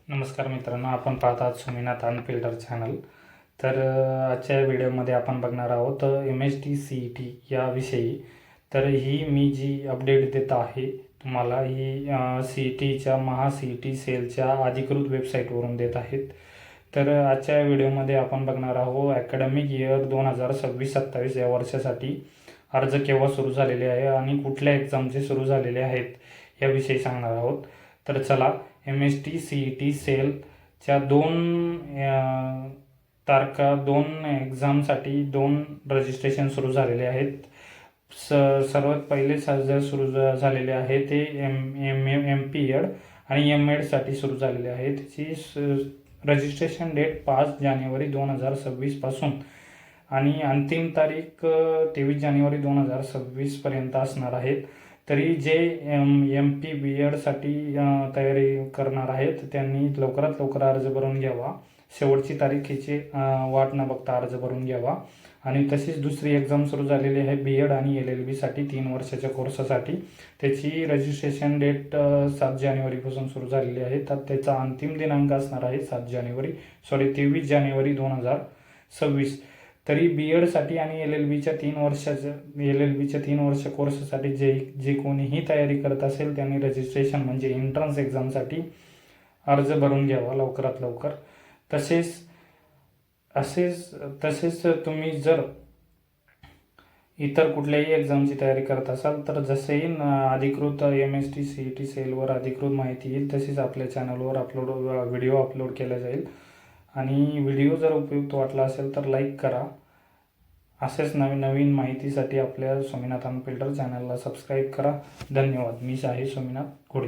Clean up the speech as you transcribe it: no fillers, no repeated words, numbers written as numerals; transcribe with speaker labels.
Speaker 1: नमस्कार मित्रांनो, आपण पाहत आहात सोमीनाथ अनफिल्टर चॅनल. तर आजच्या व्हिडिओमध्ये आपण बघणार आहोत MST CET याविषयी. तर ही मी जी अपडेट देत आहे तुम्हाला, ही CETच्या CET सेलच्या अधिकृत वेबसाईटवरून देत आहेत. तर आजच्या व्हिडिओमध्ये आपण बघणार आहोत अकॅडमिक इयर 2026-27 या वर्षासाठी अर्ज केव्हा सुरू झालेले आहे आणि कुठल्या एक्झामचे सुरू झालेले आहेत याविषयी सांगणार आहोत. तर चला, MST CET सेलच्या दोन एक्झामसाठी 2 रजिस्ट्रेशन सुरू झालेले आहेत. सर्वात पहिले जर सुरू झालेले आहे ते MP एड आणि M.Edसाठी सुरू झालेले आहे. त्याची रजिस्ट्रेशन डेट 5 जानेवारी 2026 पासून आणि अंतिम तारीख 23 जानेवारी 2026 पर्यंत असणार आहेत. तरी जे MP BEdसाठी तयारी करणार आहेत त्यांनी लवकरात लवकर अर्ज भरून घ्यावा. शेवटची तारीखीची वाट न बघता अर्ज भरून घ्यावा. आणि तशीच दुसरी एक्झाम सुरू झालेली आहे BEd आणि LLBसाठी 3 वर्षाच्या कोर्ससाठी. त्याची रजिस्ट्रेशन डेट 7 जानेवारीपासून सुरू झालेली आहे. तर त्याचा अंतिम दिनांक असणार आहे 23 जानेवारी 2026. तरी BEdसाठी आणि LLBच्या 3 वर्ष कोर्ससाठी जे कोणीही तयारी करत असेल त्यांनी रजिस्ट्रेशन म्हणजे एंट्रन्स एक्झामसाठी अर्ज भरून घ्यावा लवकरात लवकर. तसेच तुम्ही जर इतर कुठल्याही एक्झामची तयारी करत असाल तर जसेही अधिकृत MST CET सेलवर अधिकृत माहिती येईल तसेच आपल्या चॅनलवर व्हिडिओ अपलोड केला जाईल. आणि व्हिडिओ जर उपयुक्त वाटला असेल तर लाईक करा. असेच नवीन माहितीसाठी आपल्या सोमीनाथ अनफिल्टर चॅनलला सबस्क्राईब करा. धन्यवाद. मी आहे सोमीनाथ घोडे.